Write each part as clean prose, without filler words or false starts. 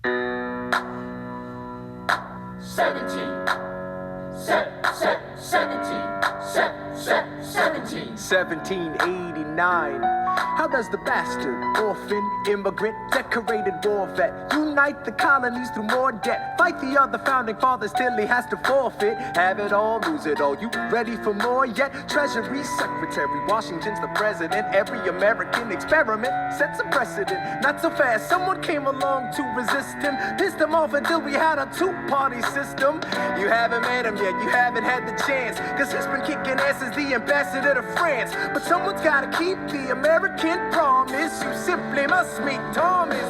1789. How does the bastard, orphan, immigrant, decorated war vet unite the colonies through more debt? Fight the other founding fathers till he has to forfeit. Have it all, lose it all. You ready for more yet? Treasury Secretary, Washington's the president. Every American experiment sets a precedent. Not so fast, someone came along to resist him. Pissed him off until we had a two-party system. You haven't met him yet, you haven't had the chance, cause he's been kicking ass as the ambassador to France. But someone's gotta keep the American promise. You simply must meet Thomas.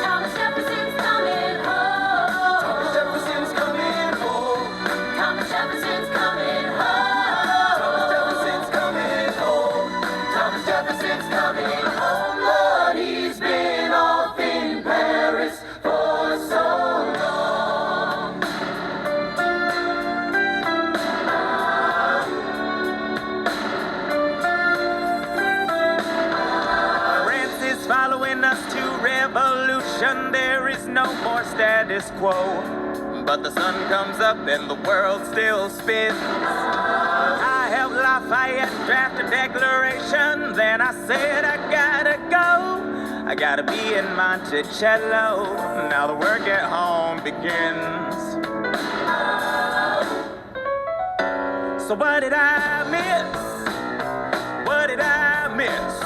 Thomas Jefferson's coming home. Thomas Jefferson's coming home. Thomas Jefferson's coming home. Thomas Jefferson's coming home. Thomas Jefferson's coming home. Lord, he's been off in Paris for so long. France is following us to revolution. There is no more status quo. But the sun comes up and the world still spins. I helped Lafayette draft a declaration. Then I said I gotta go. I gotta be in Monticello. Now the work at home begins. So what did I miss? What did I miss?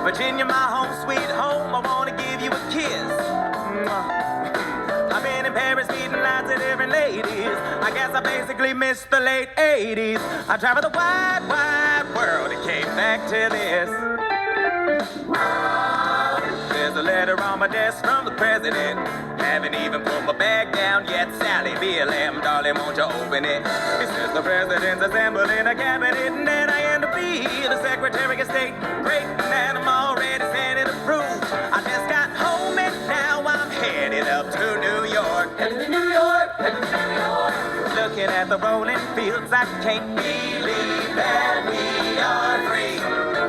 Virginia, my home sweet home. I wanna give you a kiss. I've been in Paris meeting lots of different ladies. I guess I basically missed the late 80s. I traveled the wide, wide world and came back to this. There's a letter on my desk from the president. Haven't even put my bag down yet. Sally BLM, darling, won't you open it? It says the president's assembling a cabinet, and then I end up being the Secretary of State. Great, and I'm already Senate approved. I just got home and now I'm headed up to New York. Headed to New York, headed to New York. Looking at the rolling fields, I can't believe that we are free.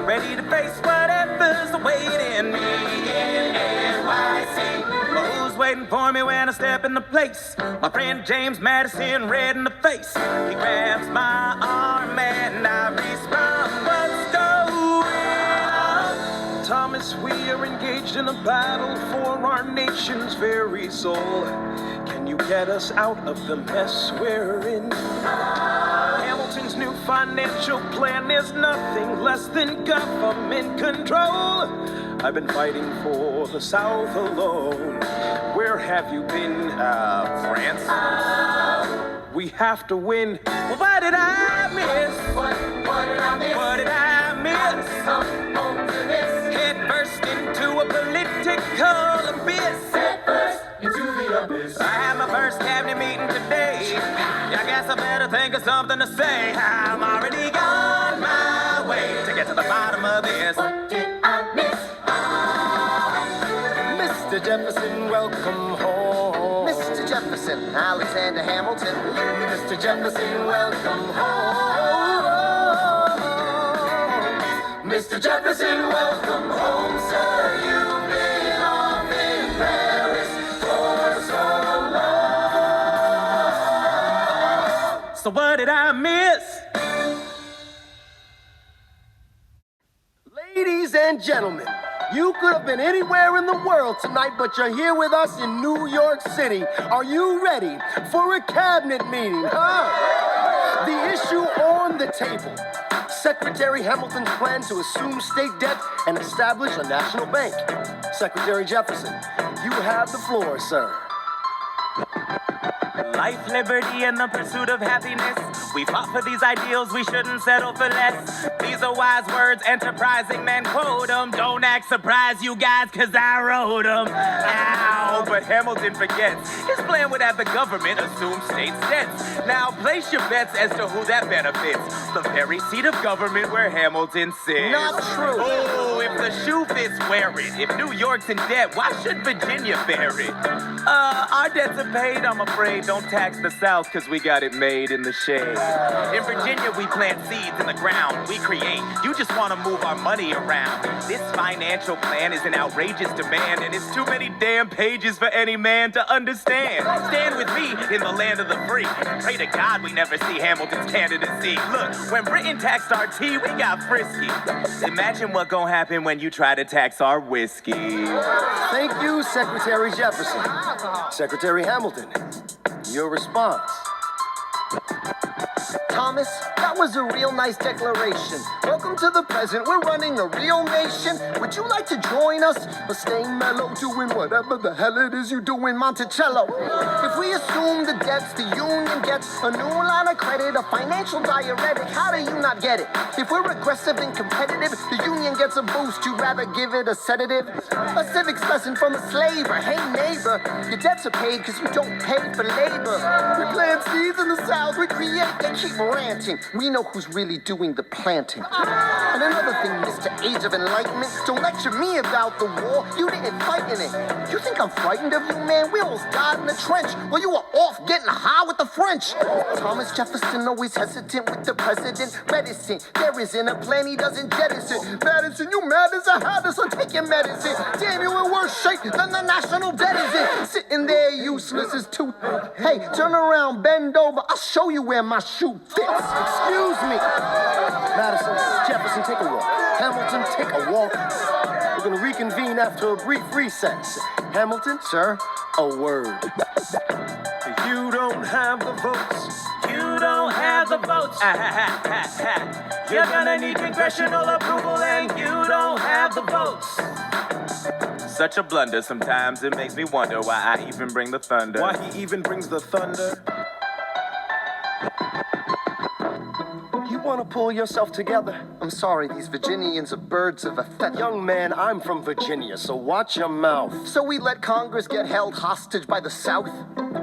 Ready to face whatever's awaiting me in NYC. But who's waiting for me when I step in the place? My friend James Madison, red in the face. He grabs my arm and I respond, what's going on? Thomas, we are engaged in a battle for our nation's very soul. Can you get us out of the mess we're in? Hamilton's new financial plan is nothing less than government control. I've been fighting for the South alone. Where have you been? France? We have to win. Well, what did I miss? What did I miss? What did I miss? Come home to this. Head burst into a political abyss. Head first into the abyss. I had my first cabinet meeting today. I guess I better think of something to say. I'm already on my way to get to the bottom of this. What did I miss? Mr. Jefferson, welcome home. Mr. Jefferson, Alexander Hamilton. Mr. Jefferson, welcome home. Mr. Jefferson, welcome home, sir. You've been off in Paris for so long. So what did I miss? Ladies and gentlemen, you could have been anywhere in the world tonight, but you're here with us in New York City. Are you ready for a cabinet meeting, huh? The issue on the table: Secretary Hamilton's plan to assume state debt and establish a national bank. Secretary Jefferson, you have the floor, sir. Life, liberty, and the pursuit of happiness. We fought for these ideals, we shouldn't settle for less. These are wise words, enterprising men quote them. Don't act surprised, you guys, cause I wrote them. Ow, but Hamilton forgets. His plan would have the government assume state debts. Now place your bets as to who that benefits. The very seat of government where Hamilton sits. Not true. Oh, if If the shoe fits, wear it. If New York's in debt, why should Virginia bear it? Our debts are paid, I'm afraid. Don't tax the South, cause we got it made in the shade. In Virginia, we plant seeds in the ground. We create. You just wanna move our money around. This financial plan is an outrageous demand, and it's too many damn pages for any man to understand. Stand with me in the land of the free. Pray to God we never see Hamilton's candidacy. Look, when Britain taxed our tea, we got frisky. Imagine what gon' happen when you try to tax our whiskey. Thank you, Secretary Jefferson. Secretary Hamilton, your response. Thomas, that was a real nice declaration. Welcome to the present, we're running a real nation. Would you like to join us? Or stay mellow, doing whatever the hell it is you do in Monticello? If we assume the debts the union gets, a new line of credit, a financial diuretic, how do you not get it? If we're aggressive and competitive, the union gets a boost, you'd rather give it a sedative? A civics lesson from a slaver, hey neighbor, your debts are paid because you don't pay for labor. We plant seeds in the South, we create, they keep ranting. We know who's really doing the planting. And another thing, Mr. Age of Enlightenment, don't lecture me about the war. You didn't fight in it. You think I'm frightened of you, man? We almost died in the trench while you were off getting high with the French. Thomas Jefferson always hesitant with the president. Medicine, there isn't a plan he doesn't jettison. Madison, you mad as a hatter, so take your medicine. Damn, you in worse shape than the national debt is in. Sitting there useless as tooth. Hey, turn around, bend over, I'll show you where my shoe fits. Excuse me. Madison, Jefferson, take a walk. Hamilton, take a walk. We're going to reconvene after a brief recess. Hamilton, Sir? a word. You don't have the votes. You don't have the votes. You're gonna need congressional approval, and you don't have the votes. Such a blunder, sometimes it makes me wonder why I even bring the thunder. Why he even brings the thunder? You want to pull yourself together? I'm sorry, these Virginians are birds of a feather. Young man, I'm from Virginia, so watch your mouth. So we let Congress get held hostage by the South?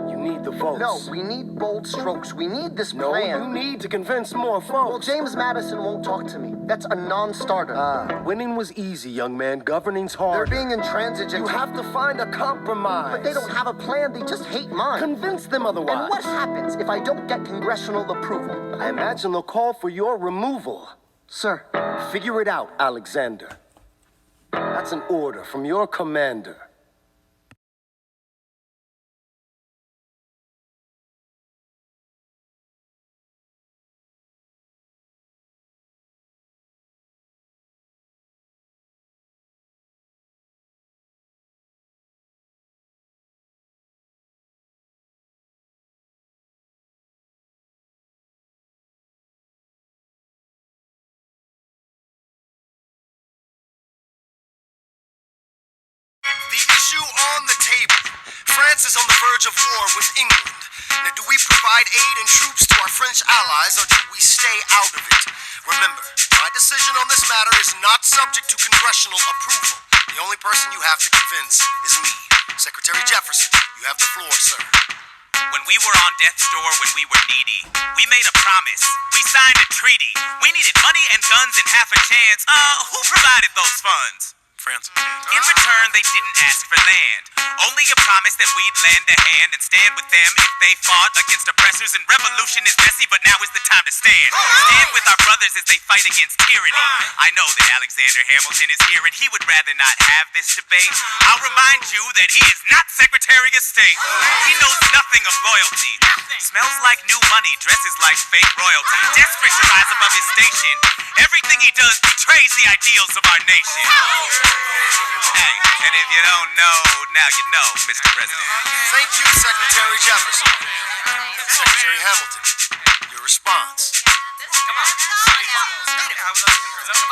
You need the votes. No, we need bold strokes. We need this No, plan. you need to convince more folks. Well, James Madison won't talk to me. That's a non-starter. Winning was easy, young man. Governing's They're hard. being intransigent. You have to find a compromise. But they don't have a plan. They just hate mine. Convince them otherwise. And what happens if I don't get congressional approval? I imagine they'll call for your removal. Sir, Figure it out, Alexander. That's an order from your commander. The issue on the table. France is on the verge of war with England. Now, do we provide aid and troops to our French allies, or do we stay out of it? Remember, my decision on this matter is not subject to congressional approval. The only person you have to convince is me. Secretary Jefferson, you have the floor, sir. When we were on death's door when we were needy, we made a promise. We signed a treaty. We needed money and guns and half a chance. Who provided those funds? France. In return, they didn't ask for land. Only a promise that we'd lend a hand and stand with them if they fought against oppressors. And revolution is messy, but now is the time to stand. Stand with our brothers as they fight against tyranny. I know that Alexander Hamilton is here, and he would rather not have this debate. I'll remind you that he is not Secretary of State. He knows nothing of loyalty. Smells like new money, dresses like fake royalty. Desperate to rise above his station. Everything he does betrays the ideals of our nation. Hey, and if you don't know, now you know, Mr. President. Thank you, Secretary Jefferson. Secretary Hamilton, your response.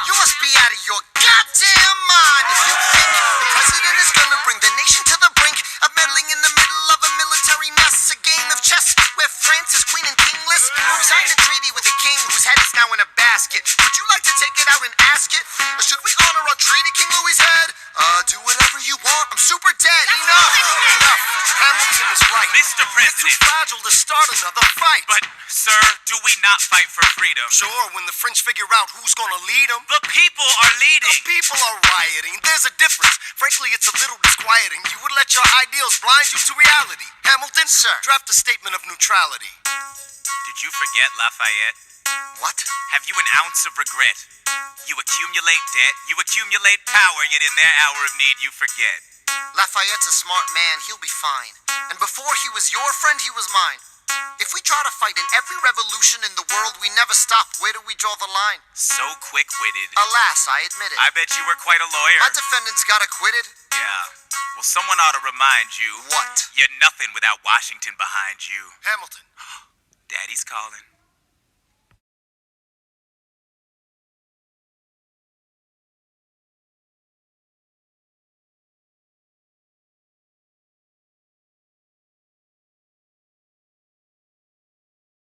You must be out of your goddamn mind if you think the president is gonna bring the nation to the brink of meddling in the middle of a military mess, a game of chess where France is queen and kingless. Who signed a treaty with a king whose head is now in a basket? Would you like to take it out and ask it? Or should we honor our treaty, King Louis's head? Do whatever you want. I'm super dead. Enough. Hamilton is right. Mr. We're too President. fragile to start another fight. But, sir, do we not fight for freedom? Sure, when the French figure out who's gonna lead them. The people are leading. The people are rioting. There's a difference. Frankly, it's a little disquieting. You would let your ideals blind you to reality. Hamilton, sir, draft a statement of neutrality. Did you forget Lafayette? What? Have you an ounce of regret? You accumulate debt, you accumulate power, yet in their hour of need you forget. Lafayette's a smart man, he'll be fine. And before he was your friend, he was mine. If we try to fight in every revolution in the world, we never stop. Where do we draw the line? So quick-witted. Alas, I admit it. I bet you were quite a lawyer. My defendants got acquitted. Yeah. Well, someone ought to remind you. What? You're nothing without Washington behind you. Hamilton. Daddy's calling.